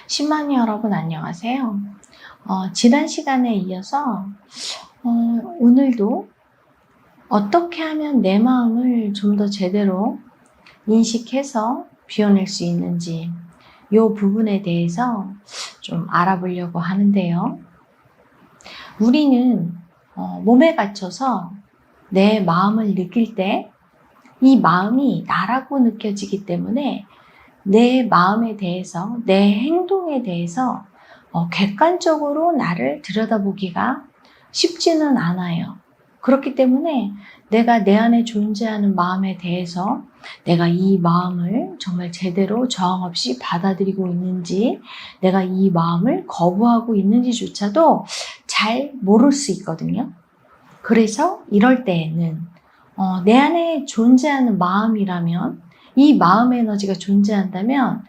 10만이 여러분 안녕하세요. 지난 시간에 이어서 오늘도 어떻게 하면 내 마음을 좀 더 제대로 인식해서 비워낼 수 있는지 이 부분에 대해서 좀 알아보려고 하는데요. 우리는 몸에 갇혀서 내 마음을 느낄 때 이 마음이 나라고 느껴지기 때문에 내 마음에 대해서, 내 행동에 대해서 객관적으로 나를 들여다보기가 쉽지는 않아요. 그렇기 때문에 내가 내 안에 존재하는 마음에 대해서 내가 이 마음을 정말 제대로 저항 없이 받아들이고 있는지, 내가 이 마음을 거부하고 있는지조차도 잘 모를 수 있거든요. 그래서 이럴 때에는 내 안에 존재하는 마음이라면, 이 마음 에너지가 존재한다면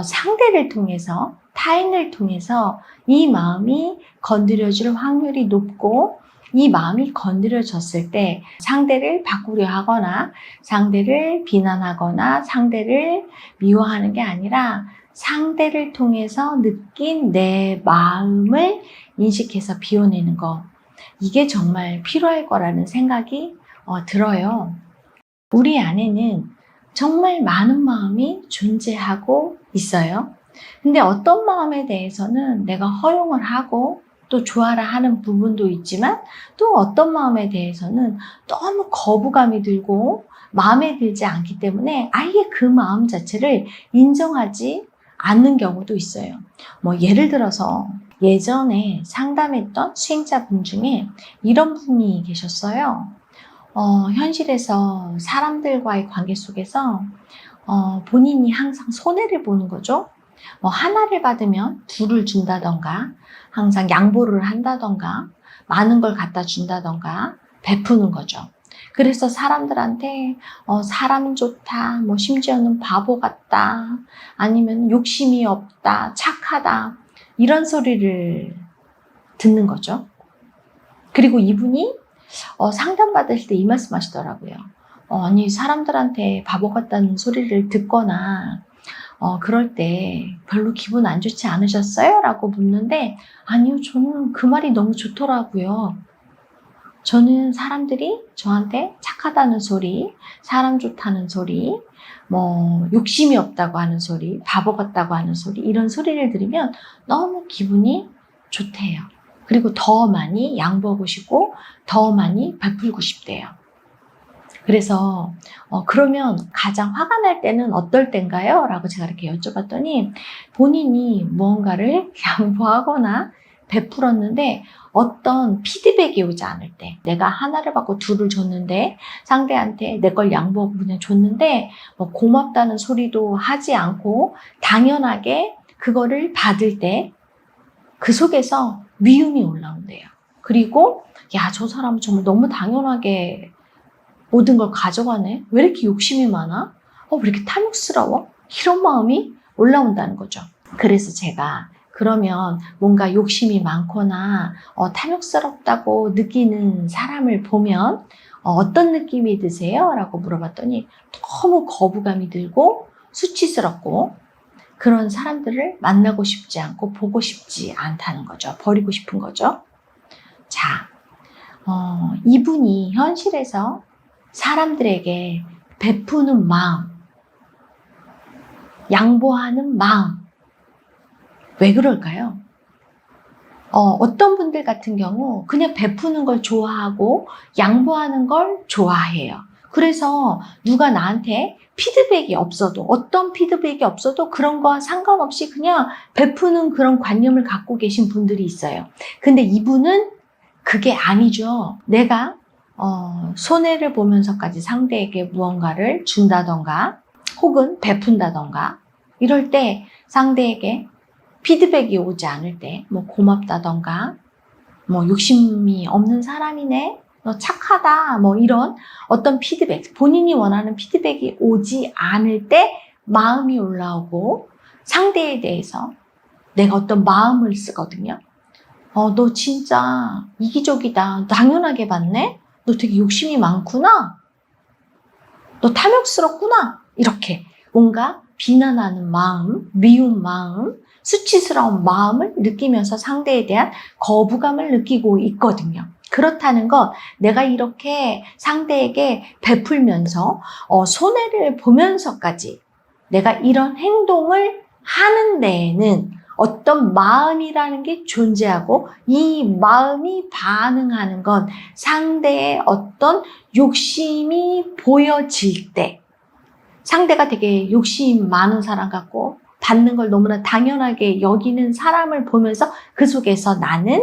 상대를 통해서, 타인을 통해서 이 마음이 건드려질 확률이 높고, 이 마음이 건드려졌을 때 상대를 바꾸려 하거나 상대를 비난하거나 상대를 미워하는 게 아니라 상대를 통해서 느낀 내 마음을 인식해서 비워내는 것, 이게 정말 필요할 거라는 생각이 들어요. 우리 안에는 정말 많은 마음이 존재하고 있어요. 근데 어떤 마음에 대해서는 내가 허용을 하고 또 좋아라 하는 부분도 있지만, 또 어떤 마음에 대해서는 너무 거부감이 들고 마음에 들지 않기 때문에 아예 그 마음 자체를 인정하지 않는 경우도 있어요. 예를 들어서 예전에 상담했던 수행자분 중에 이런 분이 계셨어요. 현실에서 사람들과의 관계 속에서 본인이 항상 손해를 보는 거죠. 하나를 받으면 둘을 준다던가, 항상 양보를 한다던가, 많은 걸 갖다 준다던가 베푸는 거죠. 그래서 사람들한테 사람 좋다, 심지어는 바보 같다, 아니면 욕심이 없다, 착하다, 이런 소리를 듣는 거죠. 그리고 이분이 상담받을 때 이 말씀 하시더라고요. 아니, 사람들한테 바보 같다는 소리를 듣거나 그럴 때 별로 기분 안 좋지 않으셨어요? 라고 묻는데, 아니요, 저는 그 말이 너무 좋더라고요. 저는 사람들이 저한테 착하다는 소리, 사람 좋다는 소리, 욕심이 없다고 하는 소리, 바보 같다고 하는 소리, 이런 소리를 들으면 너무 기분이 좋대요. 그리고 더 많이 양보하고 싶고 더 많이 베풀고 싶대요. 그래서 그러면 가장 화가 날 때는 어떨 때인가요? 라고 제가 이렇게 여쭤봤더니, 본인이 무언가를 양보하거나 베풀었는데 어떤 피드백이 오지 않을 때, 내가 하나를 받고 둘을 줬는데 상대한테 내 걸 양보하고 그냥 줬는데 고맙다는 소리도 하지 않고 당연하게 그거를 받을 때 그 속에서 미움이 올라온대요. 그리고 야, 저 사람은 정말 너무 당연하게 모든 걸 가져가네? 왜 이렇게 욕심이 많아? 왜 이렇게 탐욕스러워? 이런 마음이 올라온다는 거죠. 그래서 제가 그러면 뭔가 욕심이 많거나 탐욕스럽다고 느끼는 사람을 보면 어떤 느낌이 드세요? 라고 물어봤더니 너무 거부감이 들고 수치스럽고, 그런 사람들을 만나고 싶지 않고 보고 싶지 않다는 거죠. 버리고 싶은 거죠. 자, 이분이 현실에서 사람들에게 베푸는 마음, 양보하는 마음, 왜 그럴까요? 어떤 분들 같은 경우 그냥 베푸는 걸 좋아하고 양보하는 걸 좋아해요. 그래서 누가 나한테 피드백이 없어도, 어떤 피드백이 없어도 그런 거와 상관없이 그냥 베푸는 그런 관념을 갖고 계신 분들이 있어요. 근데 이분은 그게 아니죠. 내가 손해를 보면서까지 상대에게 무언가를 준다던가 혹은 베푼다던가, 이럴 때 상대에게 피드백이 오지 않을 때 고맙다던가, 욕심이 없는 사람이네, 너 착하다, 이런 어떤 피드백, 본인이 원하는 피드백이 오지 않을 때 마음이 올라오고 상대에 대해서 내가 어떤 마음을 쓰거든요. 너 진짜 이기적이다, 당연하게 받네, 너 되게 욕심이 많구나, 너 탐욕스럽구나, 이렇게 뭔가 비난하는 마음, 미운 마음, 수치스러운 마음을 느끼면서 상대에 대한 거부감을 느끼고 있거든요. 그렇다는 건 내가 이렇게 상대에게 베풀면서 손해를 보면서까지 내가 이런 행동을 하는 데에는 어떤 마음이라는 게 존재하고 이 마음이 반응하는 건 상대의 어떤 욕심이 보여질 때, 상대가 되게 욕심 많은 사람 같고 받는 걸 너무나 당연하게 여기는 사람을 보면서 그 속에서 나는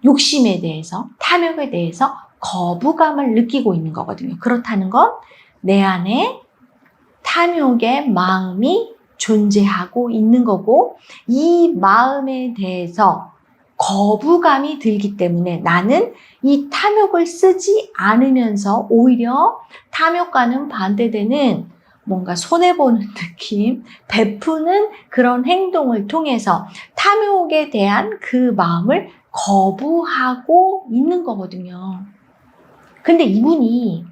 욕심에 대해서, 탐욕에 대해서 거부감을 느끼고 있는 거거든요. 그렇다는 건 내 안에 탐욕의 마음이 존재하고 있는 거고, 이 마음에 대해서 거부감이 들기 때문에 나는 이 탐욕을 쓰지 않으면서 오히려 탐욕과는 반대되는 뭔가 손해보는 느낌, 베푸는 그런 행동을 통해서 탐욕에 대한 그 마음을 거부하고 있는 거거든요. 근데 이분이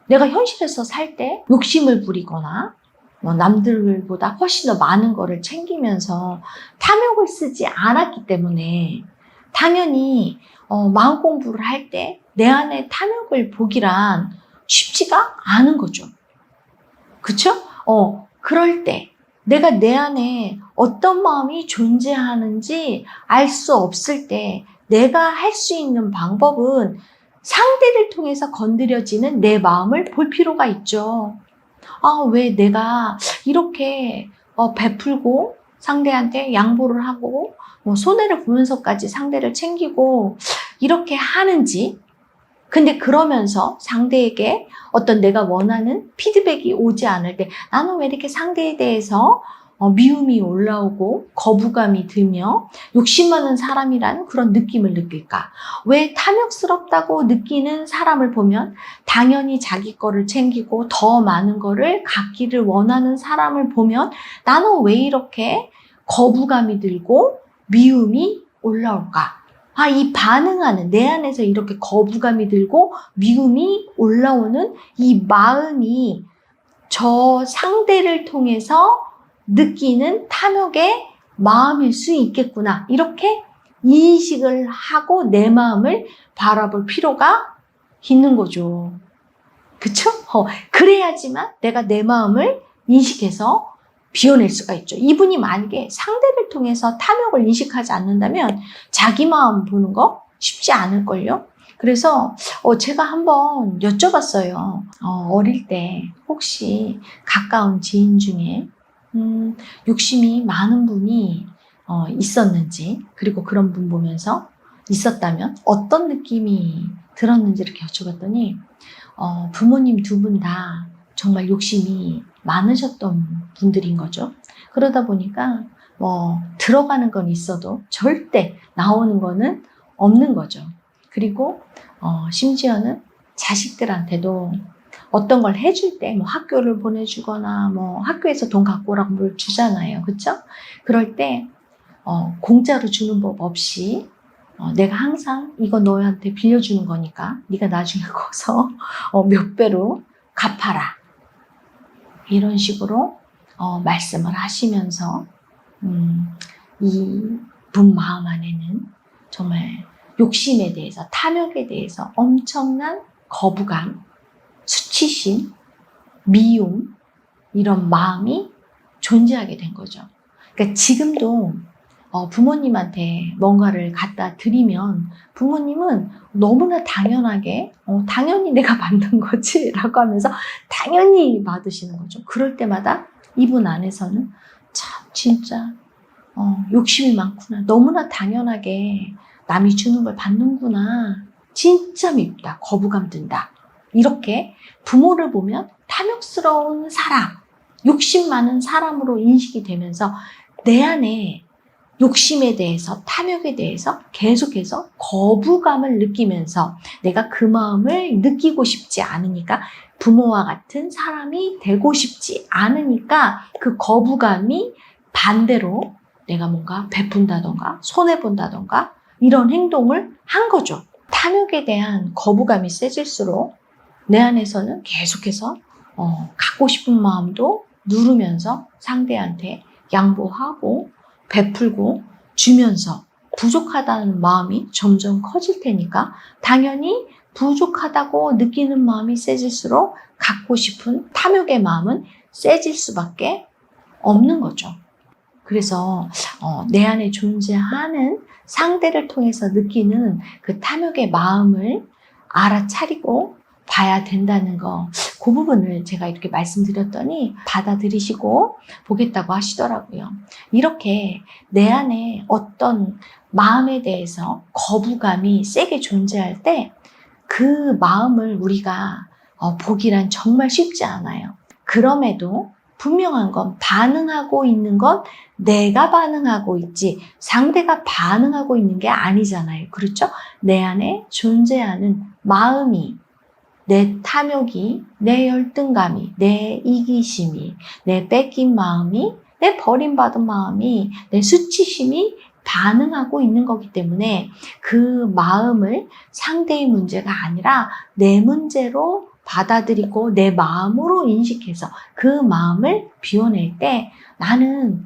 내가 현실에서 살 때 욕심을 부리거나 남들보다 훨씬 더 많은 거를 챙기면서 탐욕을 쓰지 않았기 때문에 당연히 마음 공부를 할 때 내 안에 탐욕을 보기란 쉽지가 않은 거죠. 그쵸? 그럴 때 내가 내 안에 어떤 마음이 존재하는지 알 수 없을 때 내가 할 수 있는 방법은 상대를 통해서 건드려지는 내 마음을 볼 필요가 있죠. 왜 내가 이렇게 베풀고 상대한테 양보를 하고 손해를 보면서까지 상대를 챙기고 이렇게 하는지, 근데 그러면서 상대에게 어떤 내가 원하는 피드백이 오지 않을 때 나는 왜 이렇게 상대에 대해서 미움이 올라오고 거부감이 들며 욕심 많은 사람이라는 그런 느낌을 느낄까? 왜 탐욕스럽다고 느끼는 사람을 보면 당연히 자기 거를 챙기고 더 많은 거를 갖기를 원하는 사람을 보면 나는 왜 이렇게 거부감이 들고 미움이 올라올까? 이 반응하는, 내 안에서 이렇게 거부감이 들고 미움이 올라오는 이 마음이 저 상대를 통해서 느끼는 탐욕의 마음일 수 있겠구나. 이렇게 인식을 하고 내 마음을 바라볼 필요가 있는 거죠. 그쵸? 그래야지만 내가 내 마음을 인식해서 비워낼 수가 있죠. 이분이 만약에 상대를 통해서 탐욕을 인식하지 않는다면 자기 마음 보는 거 쉽지 않을걸요? 그래서 제가 한번 여쭤봤어요. 어릴 때 혹시 가까운 지인 중에 욕심이 많은 분이 있었는지, 그리고 그런 분 보면서 있었다면 어떤 느낌이 들었는지 이렇게 여쭤봤더니 부모님 두 분 다 정말 욕심이 많으셨던 분들인 거죠. 그러다 보니까 들어가는 건 있어도 절대 나오는 거는 없는 거죠. 그리고 심지어는 자식들한테도 어떤 걸 해줄 때 학교를 보내주거나 학교에서 돈 갖고 오라고 뭘 주잖아요. 그렇죠? 그럴 때 공짜로 주는 법 없이 내가 항상 이거 너한테 빌려주는 거니까 네가 나중에 커서 몇 배로 갚아라. 이런 식으로 말씀을 하시면서 이 분 마음 안에는 정말 욕심에 대해서, 탐욕에 대해서 엄청난 거부감, 수치심, 미움, 이런 마음이 존재하게 된 거죠. 그러니까 지금도 부모님한테 뭔가를 갖다 드리면 부모님은 너무나 당연하게 당연히 내가 받는 거지 라고 하면서 당연히 받으시는 거죠. 그럴 때마다 이분 안에서는 참 진짜 욕심이 많구나. 너무나 당연하게 남이 주는 걸 받는구나. 진짜 밉다. 거부감 든다. 이렇게 부모를 보면 탐욕스러운 사람, 욕심 많은 사람으로 인식이 되면서 내 안에 욕심에 대해서, 탐욕에 대해서 계속해서 거부감을 느끼면서 내가 그 마음을 느끼고 싶지 않으니까, 부모와 같은 사람이 되고 싶지 않으니까 그 거부감이 반대로 내가 뭔가 베푼다던가 손해본다던가 이런 행동을 한 거죠. 탐욕에 대한 거부감이 세질수록 내 안에서는 계속해서 갖고 싶은 마음도 누르면서 상대한테 양보하고 베풀고 주면서 부족하다는 마음이 점점 커질 테니까 당연히 부족하다고 느끼는 마음이 세질수록 갖고 싶은 탐욕의 마음은 세질 수밖에 없는 거죠. 그래서 내 안에 존재하는 상대를 통해서 느끼는 그 탐욕의 마음을 알아차리고 봐야 된다는 거, 그 부분을 제가 이렇게 말씀드렸더니 받아들이시고 보겠다고 하시더라고요. 이렇게 내 안에 어떤 마음에 대해서 거부감이 세게 존재할 때 그 마음을 우리가 보기란 정말 쉽지 않아요. 그럼에도 분명한 건 반응하고 있는 건 내가 반응하고 있지 상대가 반응하고 있는 게 아니잖아요. 그렇죠? 내 안에 존재하는 마음이, 내 탐욕이, 내 열등감이, 내 이기심이, 내 뺏긴 마음이, 내 버림받은 마음이, 내 수치심이 반응하고 있는 거기 때문에 그 마음을 상대의 문제가 아니라 내 문제로 받아들이고 내 마음으로 인식해서 그 마음을 비워낼 때 나는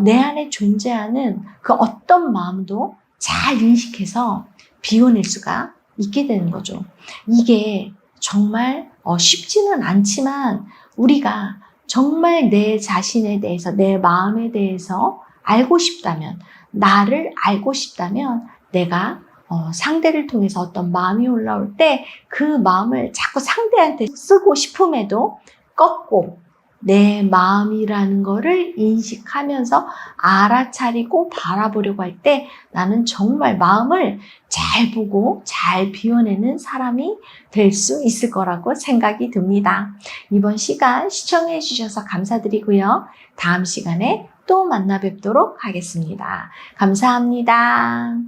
내 안에 존재하는 그 어떤 마음도 잘 인식해서 비워낼 수가 있게 되는 거죠. 이게 정말 쉽지는 않지만 우리가 정말 내 자신에 대해서, 내 마음에 대해서 알고 싶다면, 나를 알고 싶다면 내가 상대를 통해서 어떤 마음이 올라올 때 그 마음을 자꾸 상대한테 쓰고 싶음에도 꺾고 내 마음이라는 거를 인식하면서 알아차리고 바라보려고 할 때 나는 정말 마음을 잘 보고 잘 비워내는 사람이 될 수 있을 거라고 생각이 듭니다. 이번 시간 시청해 주셔서 감사드리고요. 다음 시간에 또 만나 뵙도록 하겠습니다. 감사합니다.